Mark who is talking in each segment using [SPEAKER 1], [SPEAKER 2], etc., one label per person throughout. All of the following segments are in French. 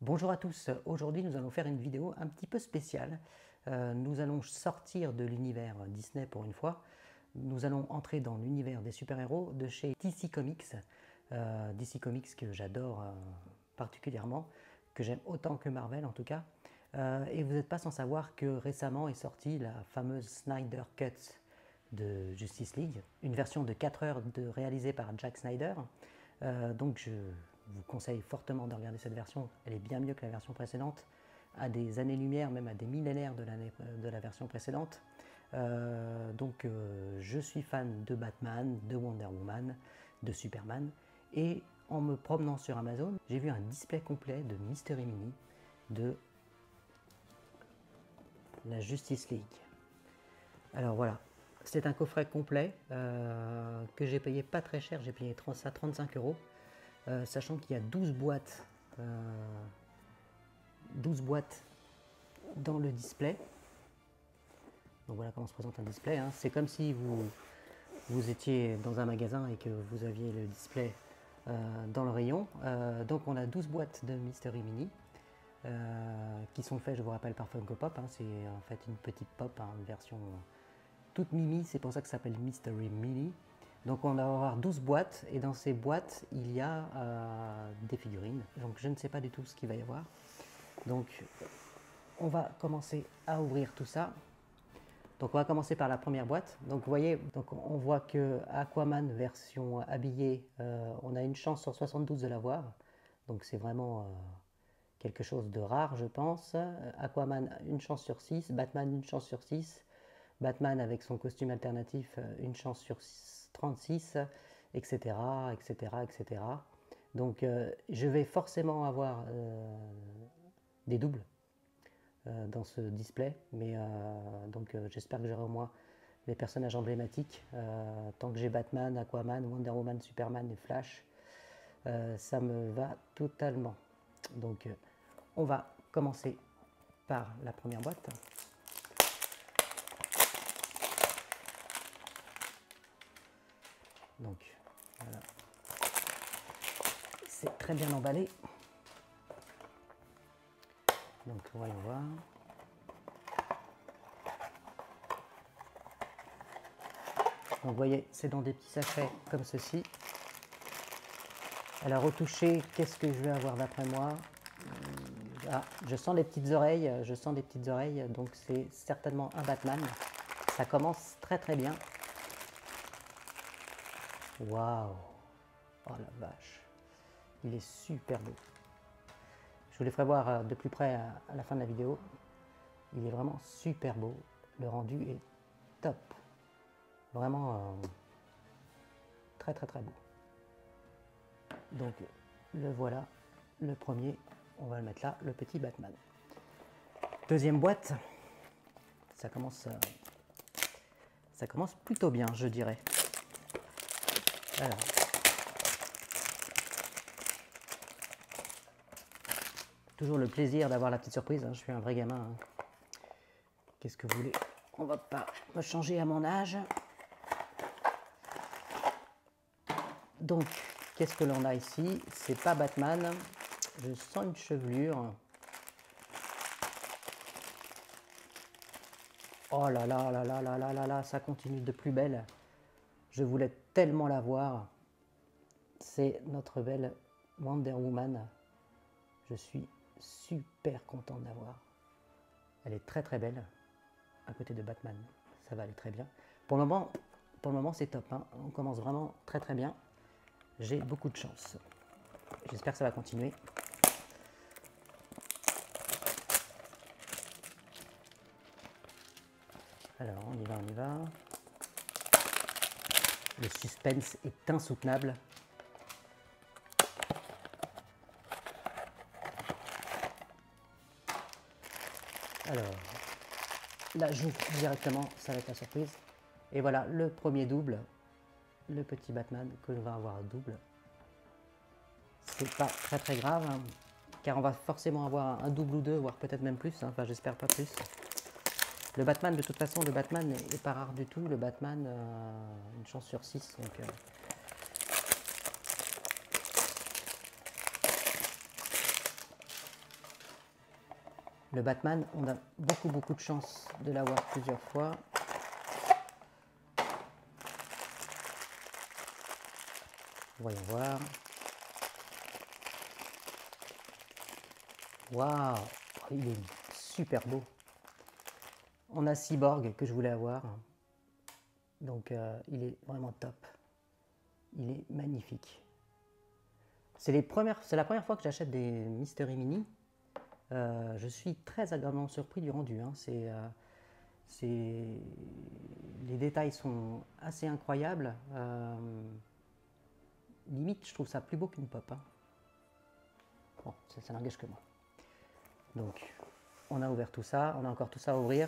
[SPEAKER 1] Bonjour à tous, aujourd'hui nous allons faire une vidéo un petit peu spéciale. Nous allons sortir de l'univers Disney pour une fois. Nous allons entrer dans l'univers des super-héros de chez DC Comics. DC Comics que j'adore particulièrement, que j'aime autant que Marvel en tout cas. Et vous n'êtes pas sans savoir que récemment est sortie la fameuse Snyder Cut de Justice League, une version de 4 heures réalisée par Jack Snyder. Donc je vous conseille fortement de regarder cette version, elle est bien mieux que la version précédente, à des années-lumière, même à des millénaires de la version précédente. Je suis fan de Batman, de Wonder Woman, de Superman, et en me promenant sur Amazon, j'ai vu un display complet de Mystery Mini de la Justice League. Alors voilà, c'est un coffret complet que j'ai payé pas très cher, j'ai payé ça 35 €. Sachant qu'il y a 12 boîtes dans le display. Donc voilà comment se présente un display. Hein. C'est comme si vous étiez dans un magasin et que vous aviez le display dans le rayon. Donc on a 12 boîtes de Mystery Mini qui sont faites, je vous rappelle, par Funko Pop. Hein. C'est en fait une petite pop, hein, une version toute mimi, c'est pour ça que ça s'appelle Mystery Mini. Donc on va avoir 12 boîtes et dans ces boîtes il y a des figurines. Donc je ne sais pas du tout ce qu'il va y avoir. Donc on va commencer à ouvrir tout ça. Donc on va commencer par la première boîte. Donc vous voyez, donc on voit que Aquaman version habillée, on a une chance sur 72 de l'avoir. Donc c'est vraiment quelque chose de rare je pense. Aquaman une chance sur 6, Batman une chance sur 6. Batman avec son costume alternatif une chance sur 36, etc., etc., etc. Donc je vais forcément avoir des doubles dans ce display, mais j'espère que j'aurai au moins les personnages emblématiques. Tant que j'ai Batman, Aquaman, Wonder Woman, Superman et Flash, ça me va totalement. Donc on va commencer par la première boîte. Donc voilà, c'est très bien emballé. Donc voyons voir. Donc vous voyez, c'est dans des petits sachets comme ceci. Alors au toucher, qu'est-ce que je vais avoir d'après moi? Je sens des petites oreilles, donc c'est certainement un Batman. Ça commence très très bien. Waouh! Oh la vache! Il est super beau. Je vous les ferai voir de plus près à la fin de la vidéo. Il est vraiment super beau. Le rendu est top. Vraiment très très très beau. Donc le voilà, le premier. On va le mettre là, le petit Batman. Deuxième boîte. Ça commence plutôt bien, je dirais. Alors. Toujours le plaisir d'avoir la petite surprise, hein. Je suis un vrai gamin. Hein. Qu'est-ce que vous voulez? On va pas me changer à mon âge. Donc, qu'est-ce que l'on a ici? C'est pas Batman. Je sens une chevelure. Oh là là là là là là là là, ça continue de plus belle. Je voulais tellement la voir. C'est notre belle Wonder Woman. Je suis super content de la voir. Elle est très très belle à côté de Batman. Ça va aller très bien. Pour le moment c'est top. Hein. On commence vraiment très très bien. J'ai beaucoup de chance. J'espère que ça va continuer. Alors on y va, on y va. Le suspense est insoutenable. Alors, là j'ouvre directement, ça va être la surprise. Et voilà, le premier double, le petit Batman que l'on va avoir double. C'est pas très très grave, hein, car on va forcément avoir un double ou deux, voire peut-être même plus, hein, enfin j'espère pas plus. Le Batman, de toute façon, le Batman est pas rare du tout, le Batman, une chance sur 6, donc... Le Batman, on a beaucoup de chance de l'avoir plusieurs fois. Voyons voir. Waouh, il est super beau. On a Cyborg que je voulais avoir. Donc il est vraiment top. Il est magnifique. C'est la première fois que j'achète des Mystery Mini. Je suis très agréablement surpris du rendu. Hein. Les détails sont assez incroyables. Limite, je trouve ça plus beau qu'une pop. Hein. Bon, ça n'engage que moi. Donc, on a ouvert tout ça. On a encore tout ça à ouvrir.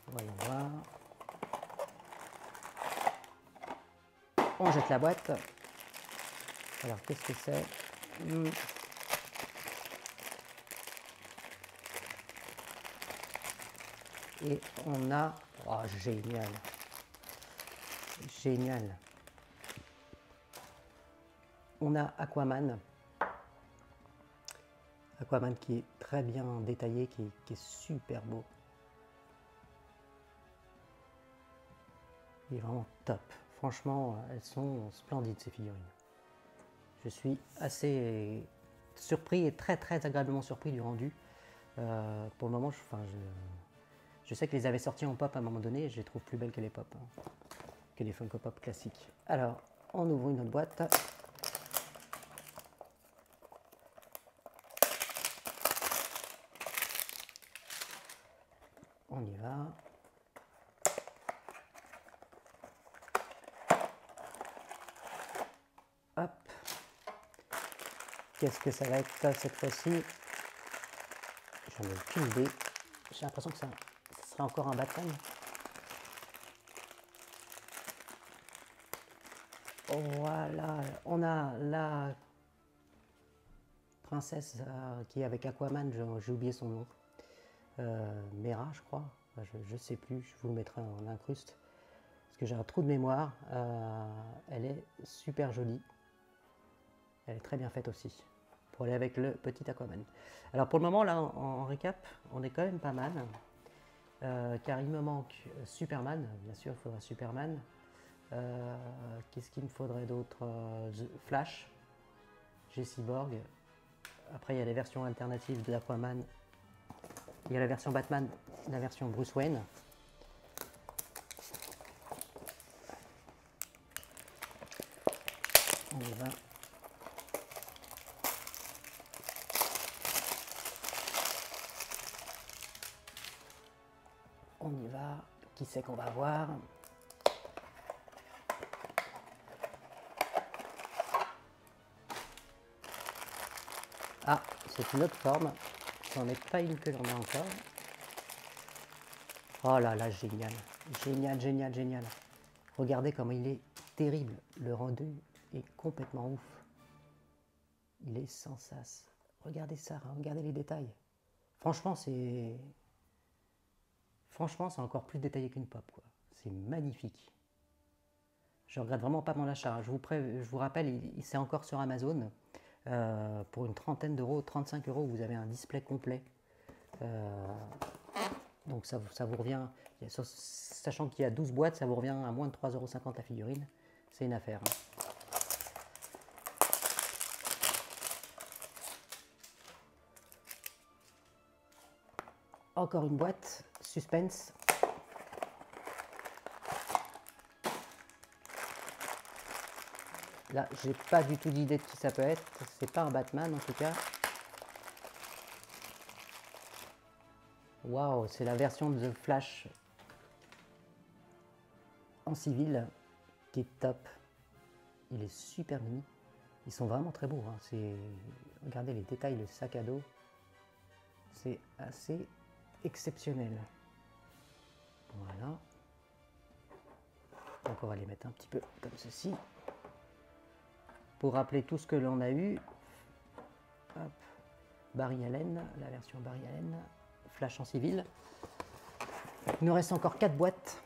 [SPEAKER 1] Voyons voir. On jette la boîte. Alors, qu'est-ce que c'est? Et on a... Oh, génial. Génial. On a Aquaman. Aquaman qui est très bien détaillé, qui est super beau. Il est vraiment top. Franchement, elles sont splendides ces figurines. Je suis assez surpris et très agréablement surpris du rendu. Pour le moment, je sais que les avait sortis en pop à un moment donné, et je les trouve plus belles que les pop, hein, que les Funko Pop classiques. Alors, on ouvre une autre boîte. On y va. Hop. Qu'est-ce que ça va être cette fois-ci? J'en ai aucune idée. J'ai l'impression que ça sera encore un Batman. Voilà, on a la princesse qui est avec Aquaman, j'ai oublié son nom. Mera, je crois. Je sais plus, je vous le mettrai en incruste. Parce que j'ai un trou de mémoire. Elle est super jolie. Elle est très bien faite aussi. Pour aller avec le petit Aquaman. Alors pour le moment, là, en récap, on est quand même pas mal. Car il me manque Superman. Bien sûr, il faudra Superman. Qu'est-ce qu'il me faudrait d'autre? Flash. J'ai Cyborg. Après, il y a les versions alternatives de l'Aquaman. Il y a la version Batman, la version Bruce Wayne. On y va. On y va. Qui c'est qu'on va voir? Ah, c'est une autre forme. C'en est pas une que j'en ai encore. Oh là là, génial. Génial, génial, génial. Regardez comment il est terrible. Le rendu est complètement ouf. Il est sans sas. Regardez ça, regardez les détails. Franchement, c'est encore plus détaillé qu'une pop, quoi. C'est magnifique. Je regrette vraiment pas mon achat. Je vous rappelle, c'est encore sur Amazon. Pour une trentaine d'euros, 35 euros, vous avez un display complet. Donc ça vous revient, sachant qu'il y a 12 boîtes, ça vous revient à moins de 3,50 € la figurine. C'est une affaire. Encore une boîte, suspense. Là, j'ai pas du tout d'idée de qui ça peut être. C'est pas un Batman en tout cas. Waouh, c'est la version de The Flash en civil qui est top. Il est super mini. Ils sont vraiment très beaux. Hein. Regardez les détails, le sac à dos. C'est assez exceptionnel. Voilà. Donc on va les mettre un petit peu comme ceci. Pour rappeler tout ce que l'on a eu. Hop. Barry Allen, la version Barry Allen. Flash en civil. Il nous reste encore 4 boîtes.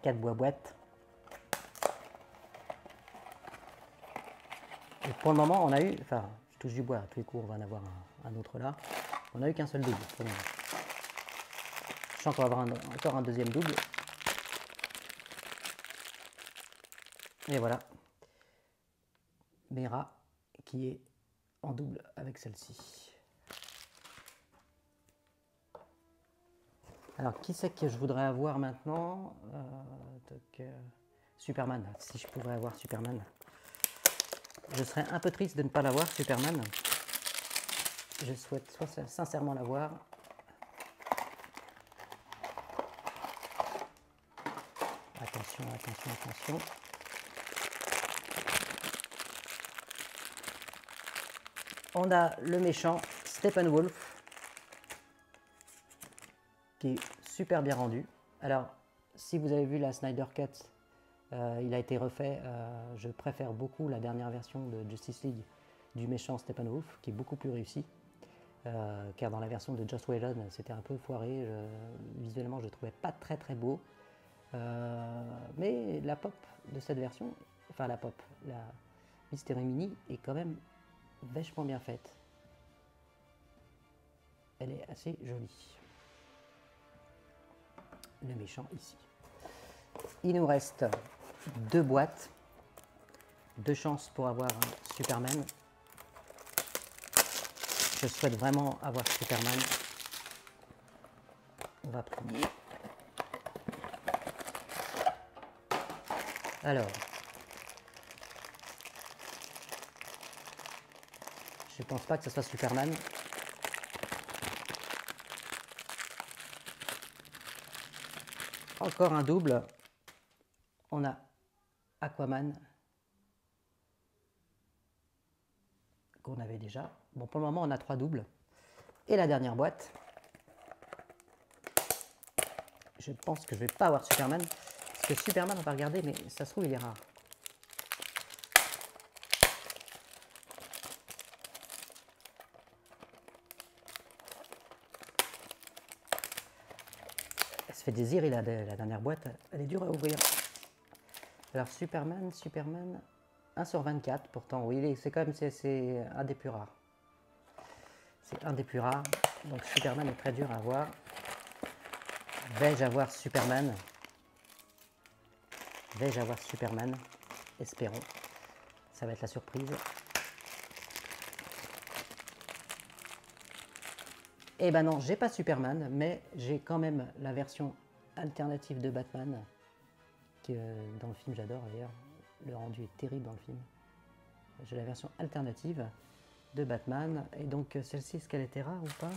[SPEAKER 1] 4 boîtes. Et pour le moment, on a eu, enfin, je touche du bois, à tous les coups, on va en avoir un autre là. On n'a eu qu'un seul double pour le moment. Je sens qu'on va avoir encore un deuxième double. Et voilà. Mera qui est en double avec celle-ci. Alors, qui c'est que je voudrais avoir maintenant? Superman. Si je pourrais avoir Superman. Je serais un peu triste de ne pas l'avoir, Superman. Je souhaite sincèrement l'avoir. Attention, attention, attention. On a le méchant Steppenwolf, qui est super bien rendu. Alors, si vous avez vu la Snyder Cut, il a été refait. Je préfère beaucoup la dernière version de Justice League du méchant Steppenwolf, qui est beaucoup plus réussi. Car dans la version de Joss Whedon, c'était un peu foiré. Visuellement, je ne trouvais pas très très beau. Mais la pop de cette version, enfin la Mystery Mini est quand même vachement bien faite. Elle est assez jolie. Le méchant ici. Il nous reste 2 boîtes. 2 chances pour avoir un Superman. Je souhaite vraiment avoir Superman. On va prier. Alors, je ne pense pas que ce soit Superman. Encore un double. On a Aquaman qu'on avait déjà. Bon, pour le moment, on a 3 doubles. Et la dernière boîte. Je pense que je ne vais pas avoir Superman. Parce que Superman, on va regarder, mais ça se trouve, il est rare. Elle se fait désirer, la dernière boîte. Elle est dure à ouvrir. Alors, Superman, 1 sur 24, pourtant. Oui, c'est quand même c'est un des plus rares. C'est un des plus rares. Donc, Superman est très dur à avoir. Vais-je avoir Superman? Vais-je avoir Superman? Espérons. Ça va être la surprise. Eh ben non, j'ai pas Superman, mais j'ai quand même la version alternative de Batman, que dans le film j'adore d'ailleurs. Le rendu est terrible dans le film. J'ai la version alternative de Batman, et donc celle-ci, est-ce qu'elle était rare ou pas?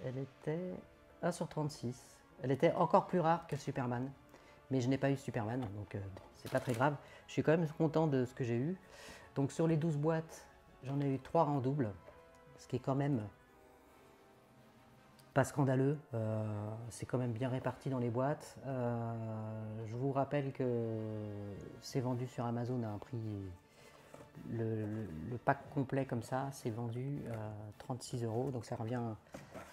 [SPEAKER 1] Elle était 1 sur 36. Elle était encore plus rare que Superman, mais je n'ai pas eu Superman, donc c'est pas très grave. Je suis quand même content de ce que j'ai eu. Donc sur les 12 boîtes, j'en ai eu 3 en double, ce qui est quand même pas scandaleux. C'est quand même bien réparti dans les boîtes. Je vous rappelle que c'est vendu sur Amazon à un prix... Le pack complet comme ça, c'est vendu à 36 €, donc ça revient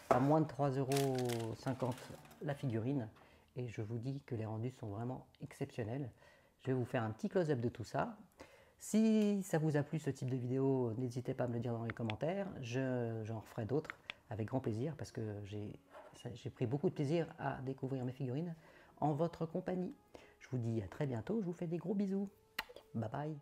[SPEAKER 1] à moins de 3,50 € la figurine. Et je vous dis que les rendus sont vraiment exceptionnels. Je vais vous faire un petit close-up de tout ça. Si ça vous a plu ce type de vidéo, n'hésitez pas à me le dire dans les commentaires. J'en referai d'autres avec grand plaisir, parce que j'ai pris beaucoup de plaisir à découvrir mes figurines en votre compagnie. Je vous dis à très bientôt, je vous fais des gros bisous. Bye bye.